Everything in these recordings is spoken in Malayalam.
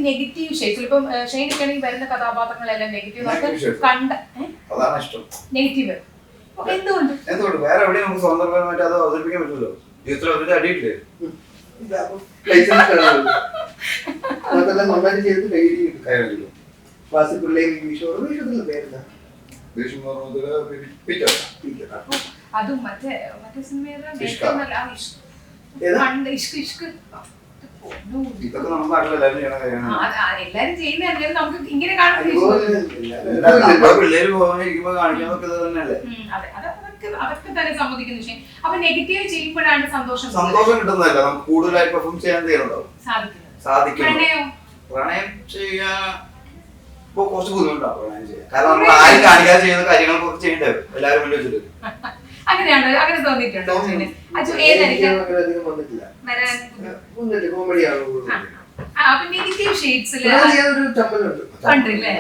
നെഗറ്റീവ് ഷെയ്ഡ്സ് ഇപ്പം ഷെയ്ഡിക്കാണെങ്കിൽ വരുന്ന കഥാപാത്രങ്ങളെല്ലാം നെഗറ്റീവ് കണ്ട നെഗറ്റീവ് എന്തുകൊണ്ട് വേറെ എവിടെയും നമുക്ക് സ്വതന്ത്രപരമായിട്ട് അത് അവതരിപ്പിക്കാൻ പറ്റുമല്ലോ. ജീവിതത്തിൽ അവരുടെ അടിയിട്ടില്ലേ അതും മറ്റേ സിനിമ ഇതൊക്കെ നമ്മുടെ നാട്ടിലെല്ലാരും ചെയ്യണ കാര്യമാണ്. എല്ലാരും ചെയ്യുന്ന നമുക്ക് ഇങ്ങനെ കാണാൻ പിള്ളേര് പോകാനിരിക്കുമ്പോ കാണിക്കുന്നതൊക്കെ ഇത് തന്നെയല്ലേ. അതൊക്കെ തന്നെ സമ്മതിക്കുന്ന വിഷയം. അപ്പൊ നെഗറ്റീവ് ചെയ്യുമ്പോഴാണ് സന്തോഷം കിട്ടുന്നതല്ല, നമുക്ക് കൂടുതലായിട്ട് പെർഫോം ചെയ്യാൻ തരുന്നുണ്ടാവും സാധിക്കും. പ്രണയം ചെയ്യാൻ ഇപ്പൊ കുറച്ച് ബുദ്ധിമുട്ടാണ് പ്രണയം ചെയ്യാൻ. കാരണം നമ്മൾ ആരും കാണിക്കാതെ ചെയ്യുന്ന കാര്യങ്ങൾ കുറച്ച് ചെയ്യേണ്ടി വരും എല്ലാവരും വേണ്ടി വെച്ചിട്ട്. അങ്ങനെയാണ്, അങ്ങനെ തോന്നിയിട്ടുണ്ടോ? നെഗറ്റീവ് ഷെയ്ഡ്സിൽ കണ്ടില്ലേ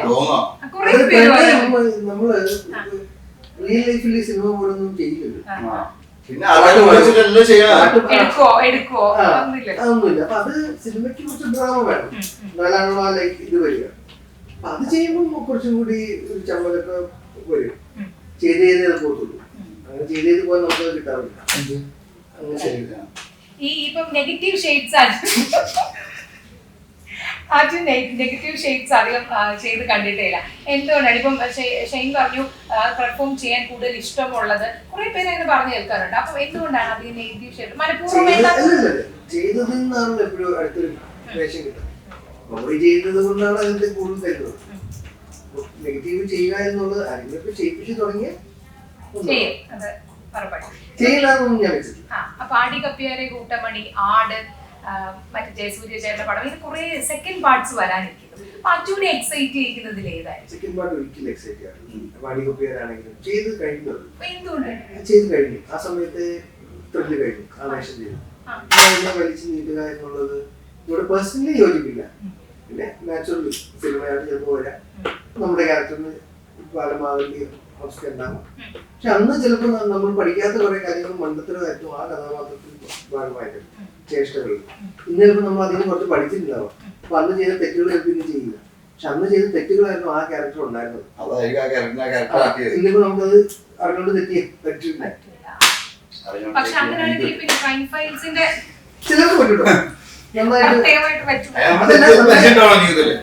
കുറെ പേര് നമ്മള് റിയൽ ലൈഫിൽ സിനിമ പോലൊന്നും ചെയ്യില്ലല്ലോ. പിന്നെ എടുക്കോ അതൊന്നുമില്ല. അപ്പൊ അത് സിനിമയ്ക്ക് കുറച്ച് ഡ്രാമ വേണം, എന്നാലാണ് ആ ലൈഫ് ഇത് വരിക. അപ്പൊ അത് ചെയ്യുമ്പോൾ കുറച്ചും കൂടി ഒരു ചമ്മലൊക്കെ വരും. ചെയ്ത് പോകത്തുള്ളൂ. അങ്ങനെ ചെയ്ത് പോകാൻ നമുക്ക് കിട്ടാറില്ല. അങ്ങനെ ശരിയില്ല. ഈ ഇപ്പം നെഗറ്റീവ് ഷെയ്ഡ്സ് ആണ് നെഗറ്റീവ് ഷെയ്ഡ്സ് അധികം ചെയ്ത് കണ്ടിട്ടില്ല. എന്തുകൊണ്ടാണ് ഇപ്പം ഷെയ്ൻ പറഞ്ഞു പെർഫോം ചെയ്യാൻ കൂടുതൽ ഇഷ്ടമുള്ളത്? കുറെ പേര് അങ്ങനെ പറഞ്ഞു കേൾക്കാറുണ്ട്. അപ്പൊ എന്തുകൊണ്ടാണ് അധികം നെഗറ്റീവ് ഷെയ്ഡ് മനഃപൂർവ്വം ചെയ്തതിൽ നിന്നാണല്ലോ എപ്പോഴും അടുത്തൊരു വേഷം കിട്ടുന്നത്. കോമഡി ചെയ്യുന്നത് കൊണ്ടാണ് അതിന്റെ കൂടുതൽ തരുന്നത്. നെഗറ്റീവ് ചെയ്യുക എന്നുള്ളത് ആരെങ്കിലും ചെയ്യിപ്പിച്ച് തുടങ്ങിയ ചെയ്യില്ലാന്നൊന്നും ഞാൻ വെച്ചിട്ടില്ല. അപ്പൊ ആടി കപ്പിയാരെ കൂട്ടമണി, ആട്, മറ്റേ ജയസൂര്യ ചേട്ടന്റെ പടം, ഇത് കുറെ സെക്കൻഡ് പാർട്സ് വരാനിരിക്കുന്നു. അപ്പൊ അച്ഛനെ എക്സൈറ്റ് ചെയ്യിക്കുന്നതിൽ ഏതായിരുന്നു? സെക്കൻഡ് പാർട്ട് ഒരിക്കലും എക്സൈറ്റ് ആണ്. ആടി കപ്പിയാരാണെങ്കിലും ചെയ്ത് കഴിഞ്ഞത്. എന്തുകൊണ്ട് ചെയ്ത് കഴിഞ്ഞു? ആ സമയത്ത് ത്രില്ല് കഴിഞ്ഞു, ആവേശം ചെയ്തു. വലിച്ചു നീട്ടുക എന്നുള്ളത് ഇവിടെ പേഴ്സണലി യോജിപ്പില്ല. പിന്നെ നാച്ചുറലി സിനിമയായിട്ട് ചിലപ്പോൾ വരാം, നമ്മുടെ ക്യാരക്ടറിന് ബാലമാവേണ്ടി അവസ്ഥ ഉണ്ടാകും. പക്ഷെ അന്ന് ചിലപ്പോൾ നമ്മൾ പഠിക്കാത്ത കുറെ കാര്യങ്ങൾ മണ്ടത്തരമായിരുന്നു ആ കഥാപാത്രത്തിൽ ഭാഗമായിട്ട് ചേഷ്ടകളിൽ. ഇന്ന് ചിലപ്പോൾ നമ്മൾ അതിന് കുറച്ച് പഠിച്ചിട്ടുണ്ടാവും. അപ്പൊ അന്ന് ചെയ്ത തെറ്റുകൾ പിന്നെ ചെയ്യില്ല. പക്ഷെ അന്ന് ചെയ്ത തെറ്റുകളായിരുന്നു ആ ക്യാരക്ടർ ഉണ്ടായിരുന്നത്. ഇന്നിപ്പോ നമുക്കത് അറിഞ്ഞോണ്ട് തെറ്റിയ പറ്റില്ല. ചിലർക്ക് പറ്റൂട്ടോ,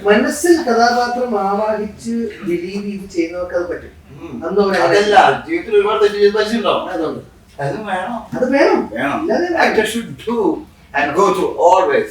മനസ്സിൽ കഥാപാത്രം ആവാഹിച്ച് ബിലീവ് ചെയ്ത് ചെയ്യുന്നവർക്ക് അത് പറ്റും. ജീവിതത്തിൽ ഒരുപാട് തെറ്റ് ചെയ്ത് പരിചയമുണ്ടാവും. അത് വേണം. അത് വേണം. Actor should do and go through always.